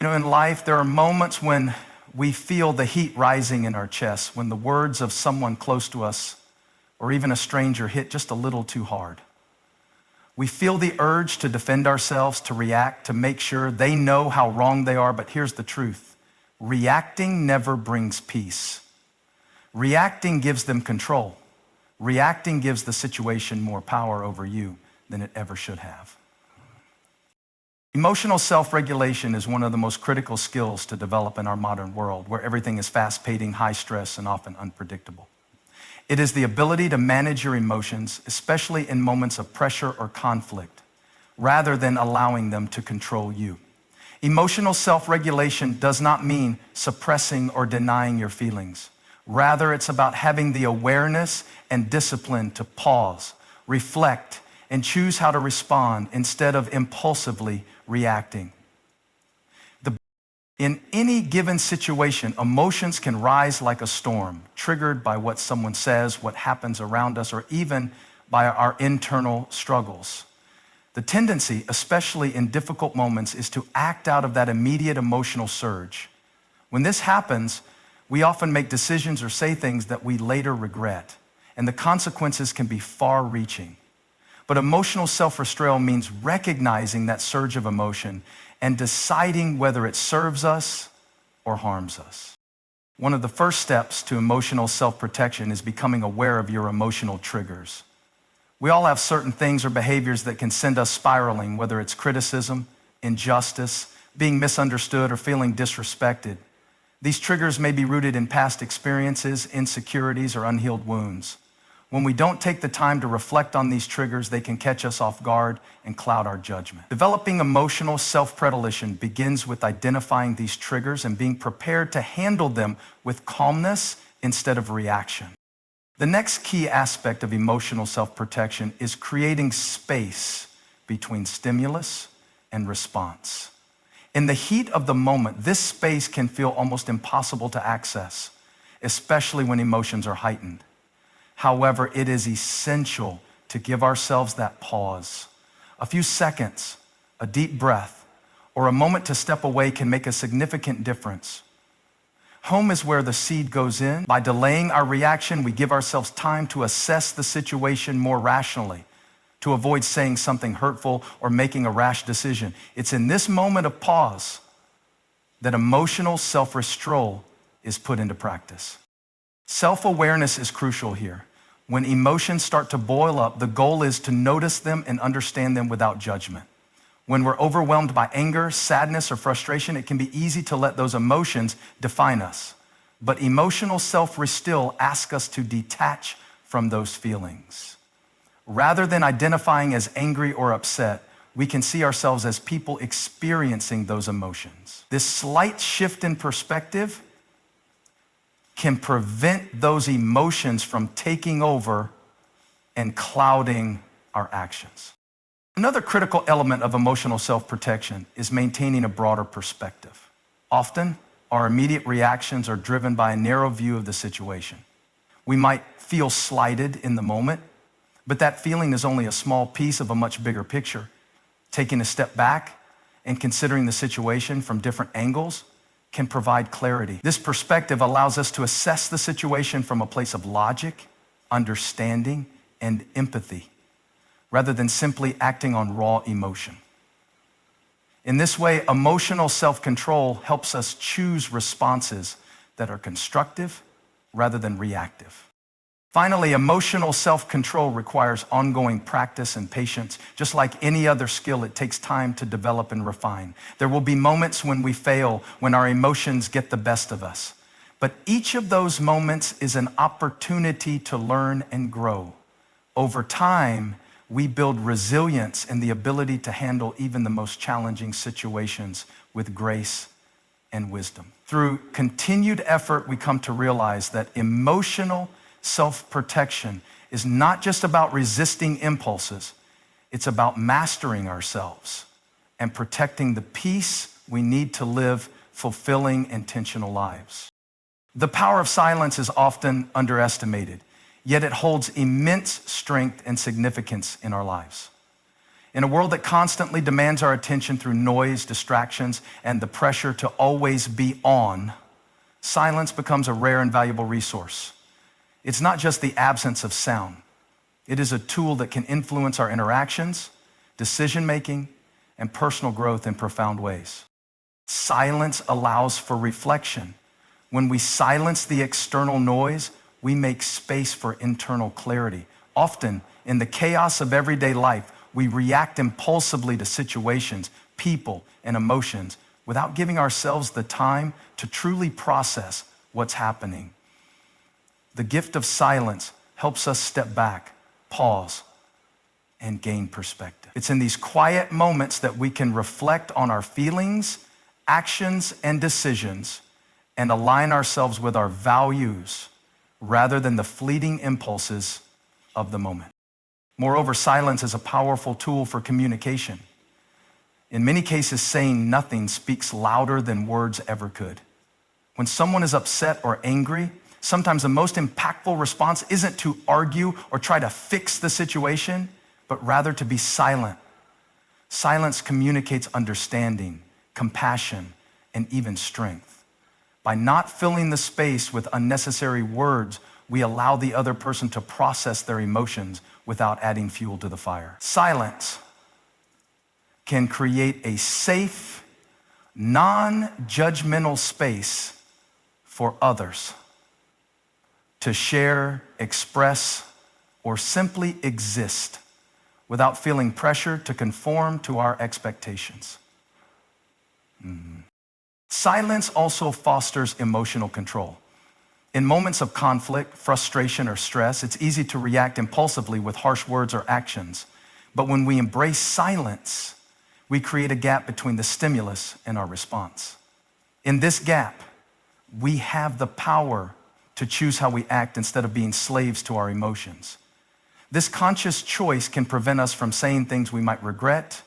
In life, there are moments when we feel the heat rising in our chests, when the words of someone close to us or even a stranger hit just a little too hard. We feel the urge to defend ourselves, to react, to make sure they know how wrong they are, but here's the truth. Reacting never brings peace. Reacting gives them control. Reacting gives the situation more power over you than it ever should have. Emotional self-regulation is one of the most critical skills to develop in our modern world, where everything is fast-paced, high stress, and often unpredictable. It is the ability to manage your emotions, especially in moments of pressure or conflict, rather than allowing them to control you. Emotional self-regulation does not mean suppressing or denying your feelings. Rather, it's about having the awareness and discipline to pause, reflect, and choose how to respond instead of impulsively reacting. In any given situation, emotions can rise like a storm, triggered by what someone says, what happens around us, or even by our internal struggles. The tendency, especially in difficult moments, is to act out of that immediate emotional surge. When this happens, we often make decisions or say things that we later regret, and the consequences can be far-reaching. But emotional self-restraint means recognizing that surge of emotion and deciding whether it serves us or harms us. One of the first steps to emotional self-protection is becoming aware of your emotional triggers. We all have certain things or behaviors that can send us spiraling, whether it's criticism, injustice, being misunderstood, or feeling disrespected. These triggers may be rooted in past experiences, insecurities, or unhealed wounds. When we don't take the time to reflect on these triggers, they can catch us off guard and cloud our judgment. Developing emotional self-predilection begins with identifying these triggers and being prepared to handle them with calmness instead of reaction. The next key aspect of emotional self-protection is creating space between stimulus and response. In the heat of the moment, this space can feel almost impossible to access, especially when emotions are heightened. However, it is essential to give ourselves that pause. A few seconds, a deep breath, or a moment to step away can make a significant difference. Home is where the seed goes in. By delaying our reaction, we give ourselves time to assess the situation more rationally, to avoid saying something hurtful or making a rash decision. It's in this moment of pause that emotional self-restraint is put into practice. Self-awareness is crucial here. When emotions start to boil up, the goal is to notice them and understand them without judgment. When we're overwhelmed by anger, sadness, or frustration, it can be easy to let those emotions define us. But emotional self-restraint asks us to detach from those feelings. Rather than identifying as angry or upset, we can see ourselves as people experiencing those emotions. This slight shift in perspective can prevent those emotions from taking over and clouding our actions. Another critical element of emotional self-protection is maintaining a broader perspective. Often, our immediate reactions are driven by a narrow view of the situation. We might feel slighted in the moment, but that feeling is only a small piece of a much bigger picture. Taking a step back and considering the situation from different angles can provide clarity. This perspective allows us to assess the situation from a place of logic, understanding, and empathy, rather than simply acting on raw emotion. In this way, emotional self-control helps us choose responses that are constructive rather than reactive. Finally, emotional self-control requires ongoing practice and patience. Just like any other skill, it takes time to develop and refine. There will be moments when we fail, when our emotions get the best of us. But each of those moments is an opportunity to learn and grow. Over time, we build resilience and the ability to handle even the most challenging situations with grace and wisdom. Through continued effort, we come to realize that emotional self-protection is not just about resisting impulses. It's about mastering ourselves and protecting the peace we need to live fulfilling, intentional lives. The power of silence is often underestimated, yet it holds immense strength and significance in our lives. In a world that constantly demands our attention through noise, distractions, and the pressure to always be on, silence becomes a rare and valuable resource. It's not just the absence of sound. It is a tool that can influence our interactions, decision-making, and personal growth in profound ways. Silence allows for reflection. When we silence the external noise, we make space for internal clarity. Often, in the chaos of everyday life, we react impulsively to situations, people, and emotions without giving ourselves the time to truly process what's happening. The gift of silence helps us step back, pause, and gain perspective. It's in these quiet moments that we can reflect on our feelings, actions, and decisions and align ourselves with our values rather than the fleeting impulses of the moment. Moreover, silence is a powerful tool for communication. In many cases, saying nothing speaks louder than words ever could. When someone is upset or angry, sometimes the most impactful response isn't to argue or try to fix the situation, but rather to be silent. Silence communicates understanding, compassion, and even strength. By not filling the space with unnecessary words, we allow the other person to process their emotions without adding fuel to the fire. Silence can create a safe, non-judgmental space for others to share, express, or simply exist without feeling pressure to conform to our expectations. Silence also fosters emotional control. In moments of conflict, frustration, or stress, it's easy to react impulsively with harsh words or actions. But when we embrace silence, we create a gap between the stimulus and our response. In this gap, we have the power to choose how we act instead of being slaves to our emotions. This conscious choice can prevent us from saying things we might regret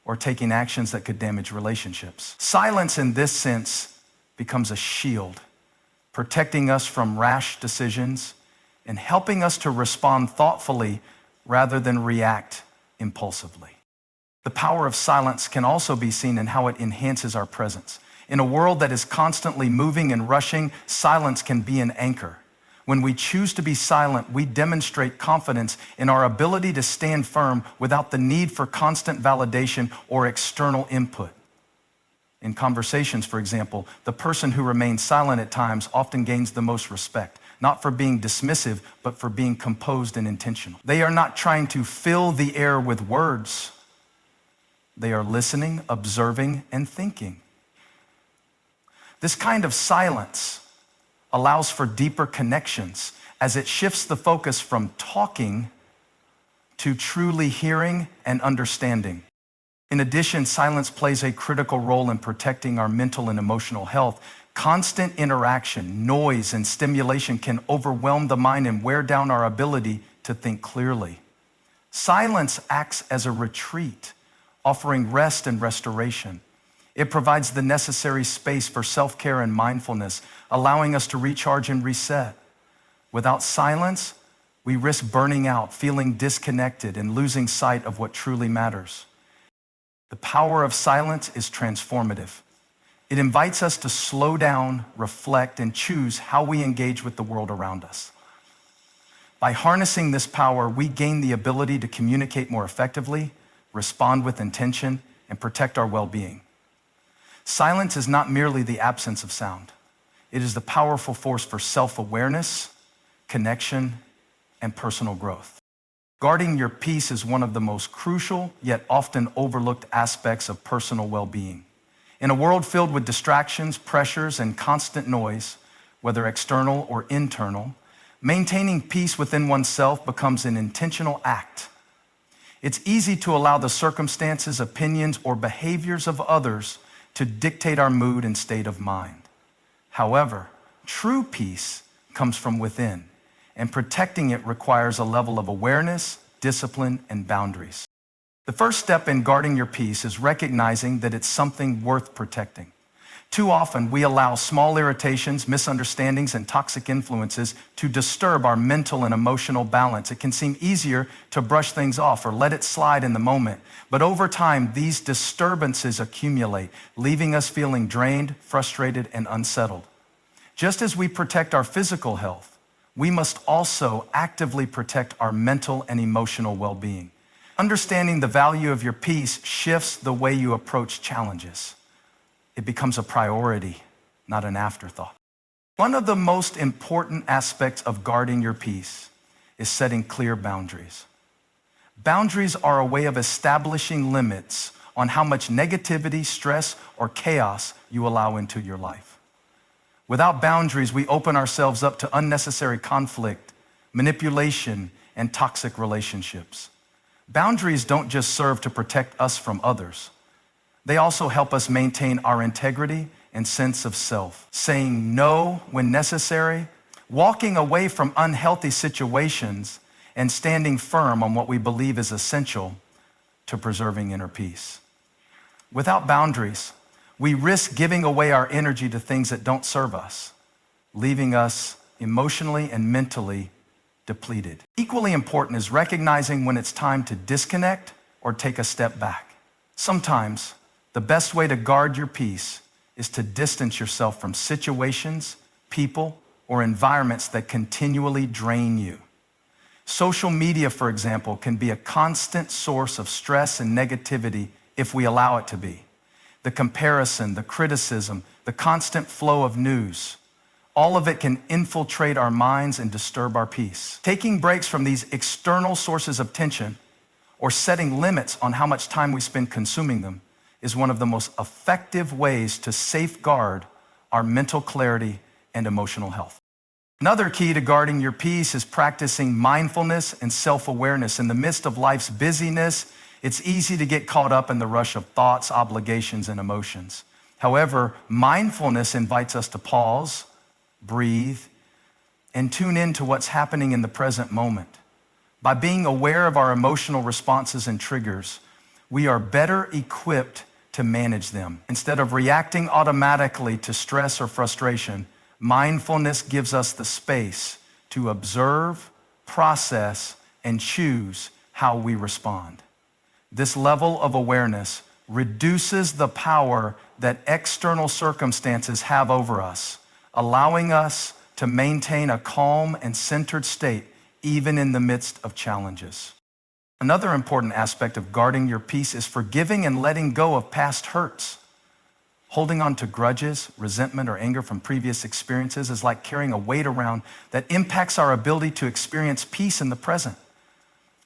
or taking actions that could damage relationships. Silence in this sense becomes a shield, protecting us from rash decisions and helping us to respond thoughtfully rather than react impulsively. The power of silence can also be seen in how it enhances our presence. In a world that is constantly moving and rushing, silence can be an anchor. When we choose to be silent, we demonstrate confidence in our ability to stand firm without the need for constant validation or external input. In conversations, for example, the person who remains silent at times often gains the most respect, not for being dismissive, but for being composed and intentional. They are not trying to fill the air with words. They are listening, observing, and thinking. This kind of silence allows for deeper connections as it shifts the focus from talking to truly hearing and understanding. In addition, silence plays a critical role in protecting our mental and emotional health. Constant interaction, noise, and stimulation can overwhelm the mind and wear down our ability to think clearly. Silence acts as a retreat, offering rest and restoration. It provides the necessary space for self-care and mindfulness, allowing us to recharge and reset. Without silence, we risk burning out, feeling disconnected, and losing sight of what truly matters. The power of silence is transformative. It invites us to slow down, reflect, and choose how we engage with the world around us. By harnessing this power, we gain the ability to communicate more effectively, respond with intention, and protect our well-being. Silence is not merely the absence of sound. It is the powerful force for self-awareness, connection, and personal growth. Guarding your peace is one of the most crucial yet often overlooked aspects of personal well-being. In a world filled with distractions, pressures, and constant noise, whether external or internal, maintaining peace within oneself becomes an intentional act. It's easy to allow the circumstances, opinions, or behaviors of others to dictate our mood and state of mind. However, true peace comes from within, and protecting it requires a level of awareness, discipline, and boundaries. The first step in guarding your peace is recognizing that it's something worth protecting. Too often, we allow small irritations, misunderstandings, and toxic influences to disturb our mental and emotional balance. It can seem easier to brush things off or let it slide in the moment. But over time, these disturbances accumulate, leaving us feeling drained, frustrated, and unsettled. Just as we protect our physical health, we must also actively protect our mental and emotional well-being. Understanding the value of your peace shifts the way you approach challenges. It becomes a priority, not an afterthought. One of the most important aspects of guarding your peace is setting clear boundaries. Boundaries are a way of establishing limits on how much negativity, stress, or chaos you allow into your life. Without boundaries, we open ourselves up to unnecessary conflict, manipulation, and toxic relationships. Boundaries don't just serve to protect us from others. They also help us maintain our integrity and sense of self. Saying no when necessary, walking away from unhealthy situations, and standing firm on what we believe is essential to preserving inner peace. Without boundaries, we risk giving away our energy to things that don't serve us, leaving us emotionally and mentally depleted. Equally important is recognizing when it's time to disconnect or take a step back. Sometimes, the best way to guard your peace is to distance yourself from situations, people, or environments that continually drain you. Social media, for example, can be a constant source of stress and negativity if we allow it to be. The comparison, the criticism, the constant flow of news, all of it can infiltrate our minds and disturb our peace. Taking breaks from these external sources of tension or setting limits on how much time we spend consuming them is one of the most effective ways to safeguard our mental clarity and emotional health. Another key to guarding your peace is practicing mindfulness and self-awareness. In the midst of life's busyness, it's easy to get caught up in the rush of thoughts, obligations, and emotions. However, mindfulness invites us to pause, breathe, and tune in to what's happening in the present moment. By being aware of our emotional responses and triggers, we are better equipped to manage them. Instead of reacting automatically to stress or frustration, mindfulness gives us the space to observe, process, and choose how we respond. This level of awareness reduces the power that external circumstances have over us, allowing us to maintain a calm and centered state even in the midst of challenges. Another important aspect of guarding your peace is forgiving and letting go of past hurts. Holding on to grudges, resentment, or anger from previous experiences is like carrying a weight around that impacts our ability to experience peace in the present.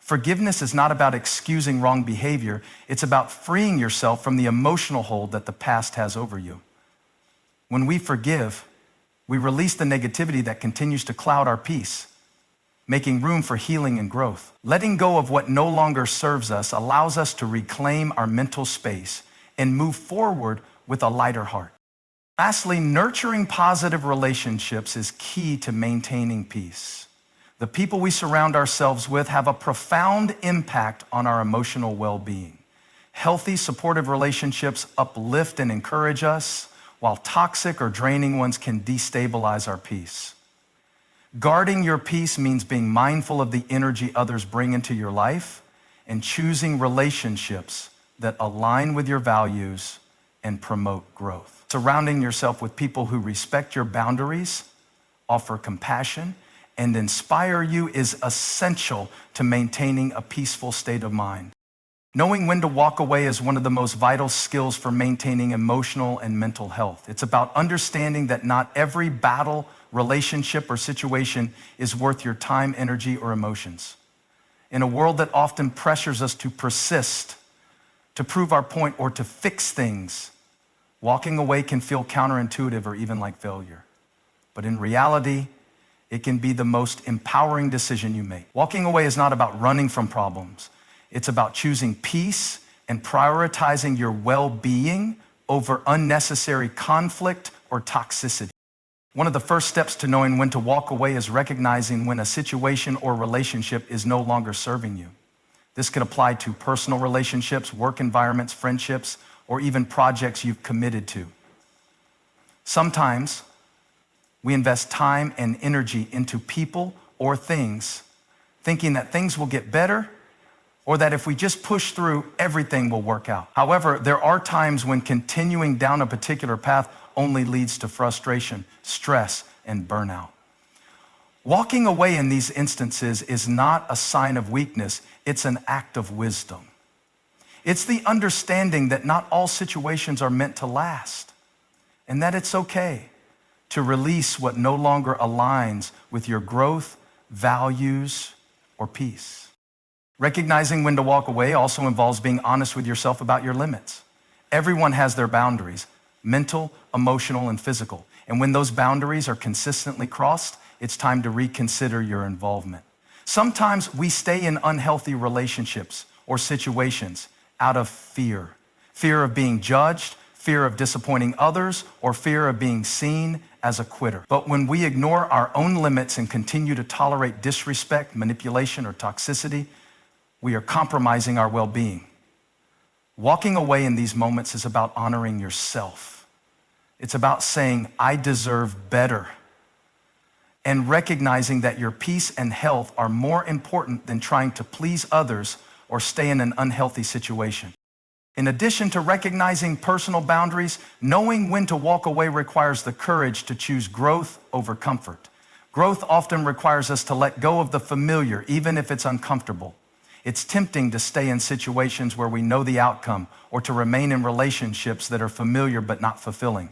Forgiveness is not about excusing wrong behavior. It's about freeing yourself from the emotional hold that the past has over you. When we forgive, we release the negativity that continues to cloud our peace, making room for healing and growth. Letting go of what no longer serves us allows us to reclaim our mental space and move forward with a lighter heart. Lastly, nurturing positive relationships is key to maintaining peace. The people we surround ourselves with have a profound impact on our emotional well-being. Healthy, supportive relationships uplift and encourage us, while toxic or draining ones can destabilize our peace. Guarding your peace means being mindful of the energy others bring into your life and choosing relationships that align with your values and promote growth. Surrounding yourself with people who respect your boundaries, offer compassion, and inspire you is essential to maintaining a peaceful state of mind. Knowing when to walk away is one of the most vital skills for maintaining emotional and mental health. It's about understanding that not every battle, relationship, or situation is worth your time, energy, or emotions. In a world that often pressures us to persist, to prove our point, or to fix things, walking away can feel counterintuitive or even like failure. But in reality, it can be the most empowering decision you make. Walking away is not about running from problems. It's about choosing peace and prioritizing your well-being over unnecessary conflict or toxicity. One of the first steps to knowing when to walk away is recognizing when a situation or relationship is no longer serving you. This could apply to personal relationships, work environments, friendships, or even projects you've committed to. Sometimes we invest time and energy into people or things, thinking that things will get better or that if we just push through, everything will work out. However, there are times when continuing down a particular path only leads to frustration, stress, and burnout. Walking away in these instances is not a sign of weakness, it's an act of wisdom. It's the understanding that not all situations are meant to last, and that it's okay to release what no longer aligns with your growth, values, or peace. Recognizing when to walk away also involves being honest with yourself about your limits. Everyone has their boundaries, mental, emotional, and physical. And when those boundaries are consistently crossed, it's time to reconsider your involvement. Sometimes we stay in unhealthy relationships or situations out of fear. Fear of being judged, fear of disappointing others, or fear of being seen as a quitter. But when we ignore our own limits and continue to tolerate disrespect, manipulation, or toxicity, we are compromising our well-being. Walking away in these moments is about honoring yourself. It's about saying, I deserve better, and recognizing that your peace and health are more important than trying to please others or stay in an unhealthy situation. In addition to recognizing personal boundaries, knowing when to walk away requires the courage to choose growth over comfort. Growth often requires us to let go of the familiar, even if it's uncomfortable. It's tempting to stay in situations where we know the outcome or to remain in relationships that are familiar but not fulfilling.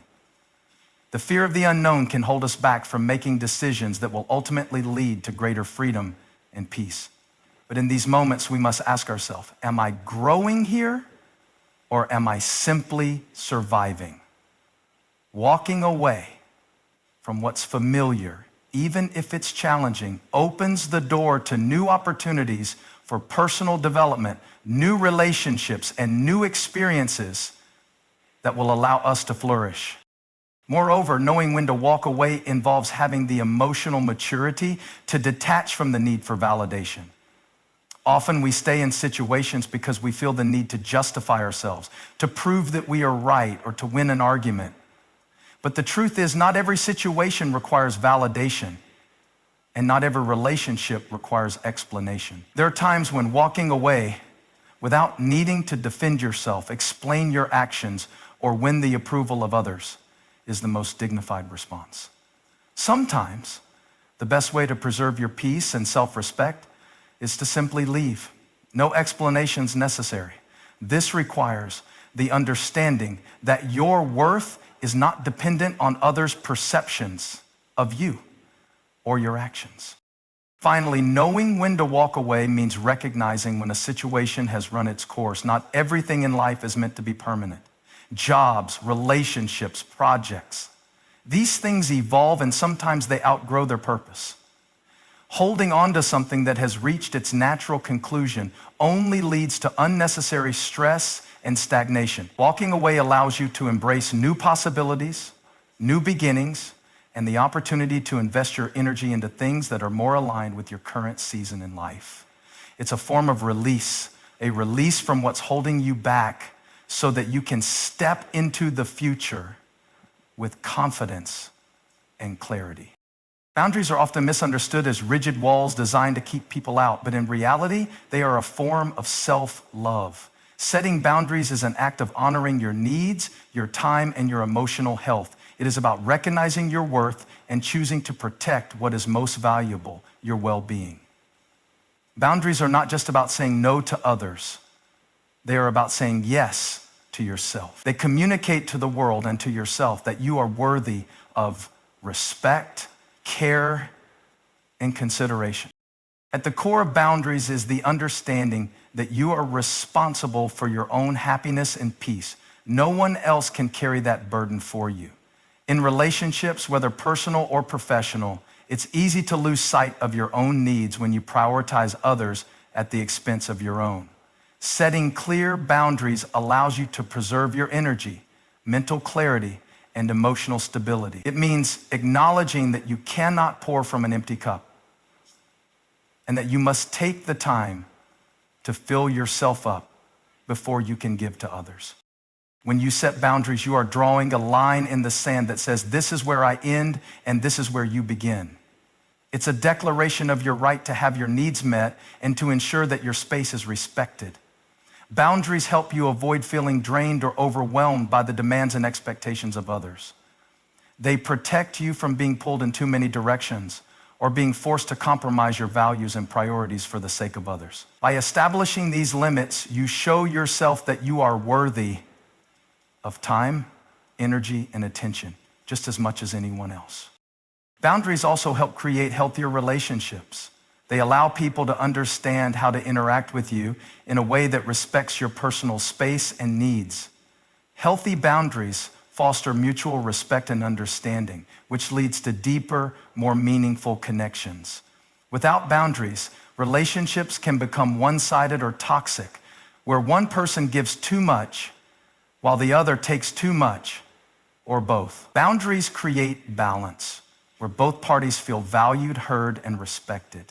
The fear of the unknown can hold us back from making decisions that will ultimately lead to greater freedom and peace. But in these moments, we must ask ourselves, am I growing here or am I simply surviving? Walking away from what's familiar, even if it's challenging, opens the door to new opportunities for personal development, new relationships, and new experiences that will allow us to flourish. Moreover, knowing when to walk away involves having the emotional maturity to detach from the need for validation. Often we stay in situations because we feel the need to justify ourselves, to prove that we are right, or to win an argument. But the truth is, not every situation requires validation, and not every relationship requires explanation. There are times when walking away without needing to defend yourself, explain your actions, or win the approval of others is the most dignified response. Sometimes the best way to preserve your peace and self-respect is to simply leave. No explanations necessary. This requires the understanding that your worth is not dependent on others' perceptions of you or your actions. Finally, knowing when to walk away means recognizing when a situation has run its course. Not everything in life is meant to be permanent. Jobs, relationships, projects. These things evolve and sometimes they outgrow their purpose. Holding on to something that has reached its natural conclusion only leads to unnecessary stress and stagnation. Walking away allows you to embrace new possibilities, new beginnings, and the opportunity to invest your energy into things that are more aligned with your current season in life. It's a form of release, a release from what's holding you back so that you can step into the future with confidence and clarity. Boundaries are often misunderstood as rigid walls designed to keep people out, but in reality, they are a form of self-love. Setting boundaries is an act of honoring your needs, your time, and your emotional health. It is about recognizing your worth and choosing to protect what is most valuable, your well-being. Boundaries are not just about saying no to others. They are about saying yes to yourself. They communicate to the world and to yourself that you are worthy of respect, care, and consideration. At the core of boundaries is the understanding that you are responsible for your own happiness and peace. No one else can carry that burden for you. In relationships, whether personal or professional, it's easy to lose sight of your own needs when you prioritize others at the expense of your own. Setting clear boundaries allows you to preserve your energy, mental clarity, and emotional stability. It means acknowledging that you cannot pour from an empty cup and that you must take the time to fill yourself up before you can give to others. When you set boundaries, you are drawing a line in the sand that says, this is where I end and this is where you begin. It's a declaration of your right to have your needs met and to ensure that your space is respected. Boundaries help you avoid feeling drained or overwhelmed by the demands and expectations of others. They protect you from being pulled in too many directions or being forced to compromise your values and priorities for the sake of others. By establishing these limits, you show yourself that you are worthy of time, energy, and attention, just as much as anyone else. Boundaries also help create healthier relationships. They allow people to understand how to interact with you in a way that respects your personal space and needs. Healthy boundaries foster mutual respect and understanding, which leads to deeper, more meaningful connections. Without boundaries, relationships can become one-sided or toxic, where one person gives too much while the other takes too much, or both. Boundaries create balance, where both parties feel valued, heard, and respected.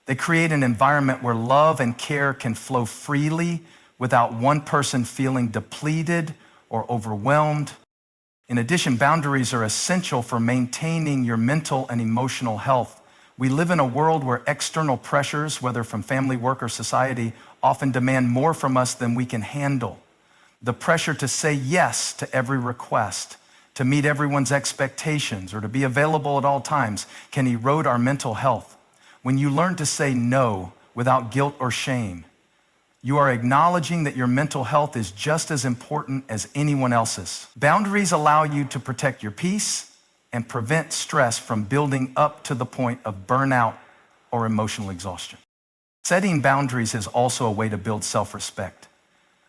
They create an environment where love and care can flow freely without one person feeling depleted or overwhelmed. In addition, boundaries are essential for maintaining your mental and emotional health. We live in a world where external pressures, whether from family, work, or society, often demand more from us than we can handle. The pressure to say yes to every request, to meet everyone's expectations, or to be available at all times can erode our mental health. When you learn to say no without guilt or shame, you are acknowledging that your mental health is just as important as anyone else's. Boundaries allow you to protect your peace and prevent stress from building up to the point of burnout or emotional exhaustion. Setting boundaries is also a way to build self-respect.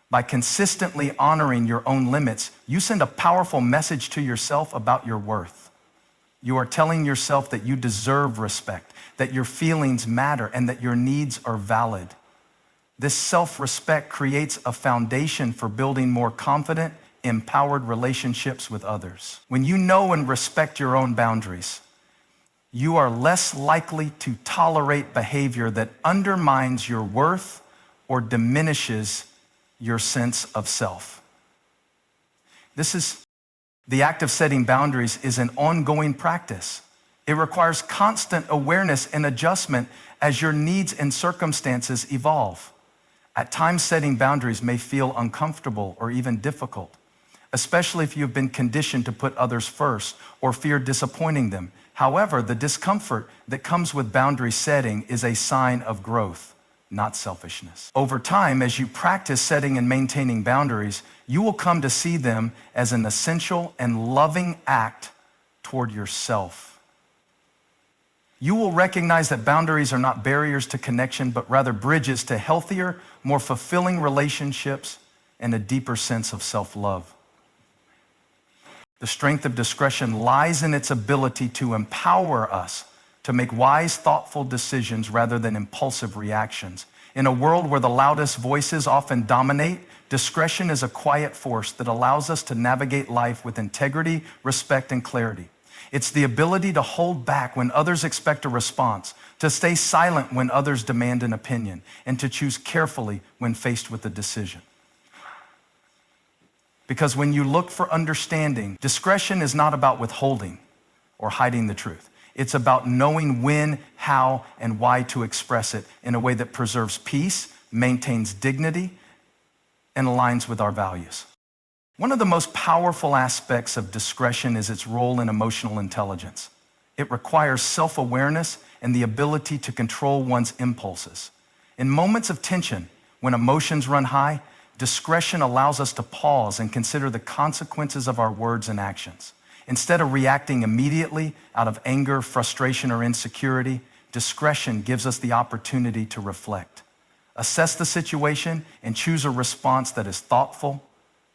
By consistently honoring your own limits, you send a powerful message to yourself about your worth. You are telling yourself that you deserve respect, that your feelings matter, and that your needs are valid. This self-respect creates a foundation for building more confident, empowered relationships with others. When you know and respect your own boundaries, you are less likely to tolerate behavior that undermines your worth or diminishes your sense of self. The act of setting boundaries is an ongoing practice. It requires constant awareness and adjustment as your needs and circumstances evolve. At times, setting boundaries may feel uncomfortable or even difficult, especially if you've been conditioned to put others first or fear disappointing them. However, the discomfort that comes with boundary setting is a sign of growth, not selfishness. Over time, as you practice setting and maintaining boundaries, you will come to see them as an essential and loving act toward yourself. You will recognize that boundaries are not barriers to connection, but rather bridges to healthier, more fulfilling relationships and a deeper sense of self-love. The strength of discretion lies in its ability to empower us to make wise, thoughtful decisions rather than impulsive reactions. In a world where the loudest voices often dominate, discretion is a quiet force that allows us to navigate life with integrity, respect, and clarity. It's the ability to hold back when others expect a response, to stay silent when others demand an opinion, and to choose carefully when faced with a decision. Because when you look for understanding, discretion is not about withholding or hiding the truth. It's about knowing when, how, and why to express it in a way that preserves peace, maintains dignity, and aligns with our values. One of the most powerful aspects of discretion is its role in emotional intelligence. It requires self-awareness and the ability to control one's impulses. In moments of tension, when emotions run high, discretion allows us to pause and consider the consequences of our words and actions. Instead of reacting immediately out of anger, frustration, or insecurity, discretion gives us the opportunity to reflect, assess the situation, and choose a response that is thoughtful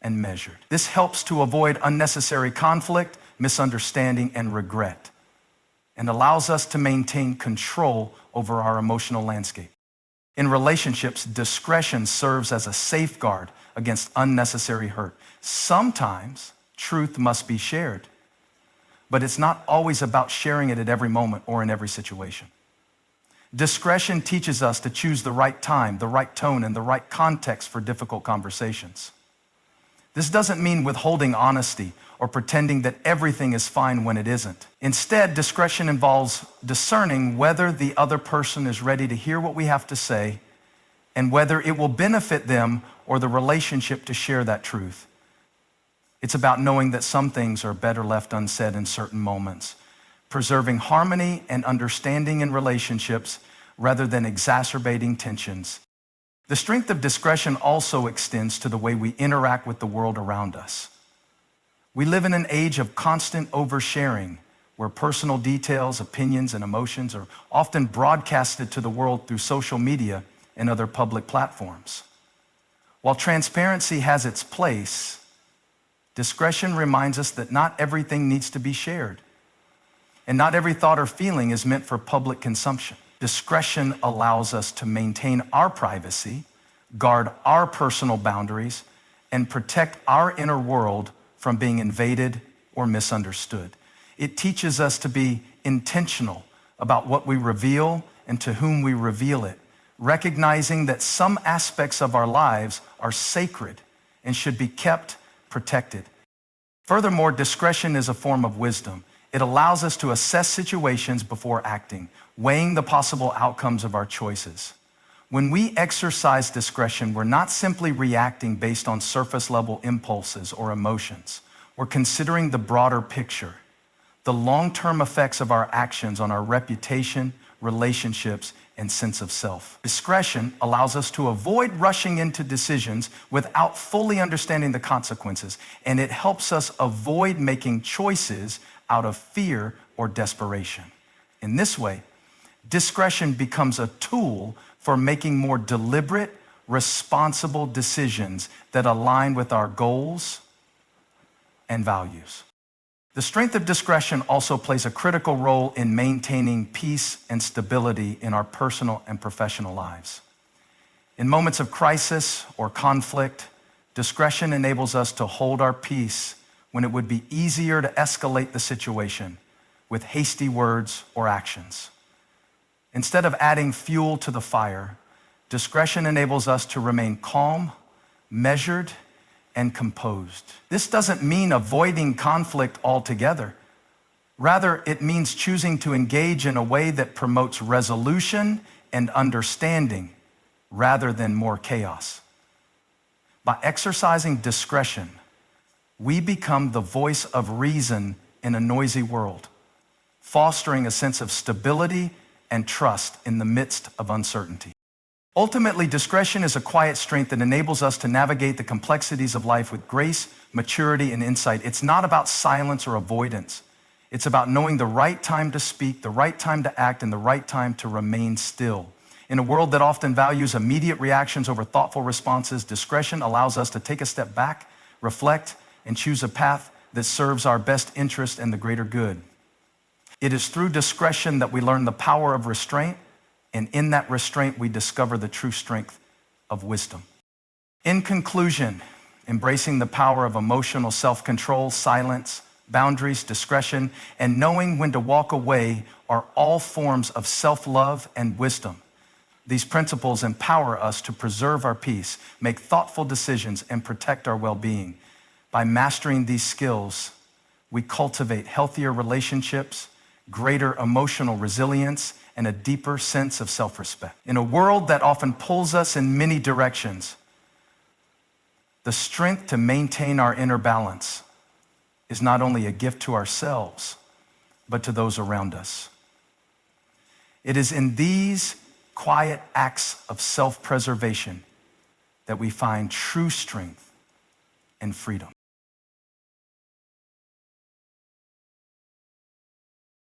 and measured. This helps to avoid unnecessary conflict, misunderstanding, and regret, and allows us to maintain control over our emotional landscape. In relationships, discretion serves as a safeguard against unnecessary hurt. Sometimes truth must be shared, but it's not always about sharing it at every moment or in every situation. Discretion teaches us to choose the right time, the right tone, and the right context for difficult conversations. This doesn't mean withholding honesty or pretending that everything is fine when it isn't. Instead, discretion involves discerning whether the other person is ready to hear what we have to say and whether it will benefit them or the relationship to share that truth. It's about knowing that some things are better left unsaid in certain moments, preserving harmony and understanding in relationships rather than exacerbating tensions. The strength of discretion also extends to the way we interact with the world around us. We live in an age of constant oversharing, where personal details, opinions, and emotions are often broadcasted to the world through social media and other public platforms. While transparency has its place, discretion reminds us that not everything needs to be shared, and not every thought or feeling is meant for public consumption. Discretion allows us to maintain our privacy, guard our personal boundaries, and protect our inner world from being invaded or misunderstood. It teaches us to be intentional about what we reveal and to whom we reveal it, recognizing that some aspects of our lives are sacred and should be kept protected. Furthermore, discretion is a form of wisdom. It allows us to assess situations before acting, weighing the possible outcomes of our choices. When we exercise discretion, we're not simply reacting based on surface-level impulses or emotions. We're considering the broader picture, the long-term effects of our actions on our reputation, relationships, and sense of self. Discretion allows us to avoid rushing into decisions without fully understanding the consequences, and it helps us avoid making choices out of fear or desperation. In this way, discretion becomes a tool for making more deliberate, responsible decisions that align with our goals and values. The strength of discretion also plays a critical role in maintaining peace and stability in our personal and professional lives. In moments of crisis or conflict, discretion enables us to hold our peace when it would be easier to escalate the situation with hasty words or actions. Instead of adding fuel to the fire, discretion enables us to remain calm, measured, and composed. This doesn't mean avoiding conflict altogether. Rather, it means choosing to engage in a way that promotes resolution and understanding rather than more chaos. By exercising discretion, we become the voice of reason in a noisy world, fostering a sense of stability and trust in the midst of uncertainty. Ultimately, discretion is a quiet strength that enables us to navigate the complexities of life with grace, maturity, and insight. It's not about silence or avoidance. It's about knowing the right time to speak, the right time to act, and the right time to remain still. In a world that often values immediate reactions over thoughtful responses, discretion allows us to take a step back, reflect, and choose a path that serves our best interest and the greater good. It is through discretion that we learn the power of restraint, and in that restraint, we discover the true strength of wisdom. In conclusion, embracing the power of emotional self-control, silence, boundaries, discretion, and knowing when to walk away are all forms of self-love and wisdom. These principles empower us to preserve our peace, make thoughtful decisions, and protect our well-being. By mastering these skills, we cultivate healthier relationships, greater emotional resilience, and a deeper sense of self-respect. In a world that often pulls us in many directions, the strength to maintain our inner balance is not only a gift to ourselves, but to those around us. It is in these quiet acts of self-preservation that we find true strength and freedom.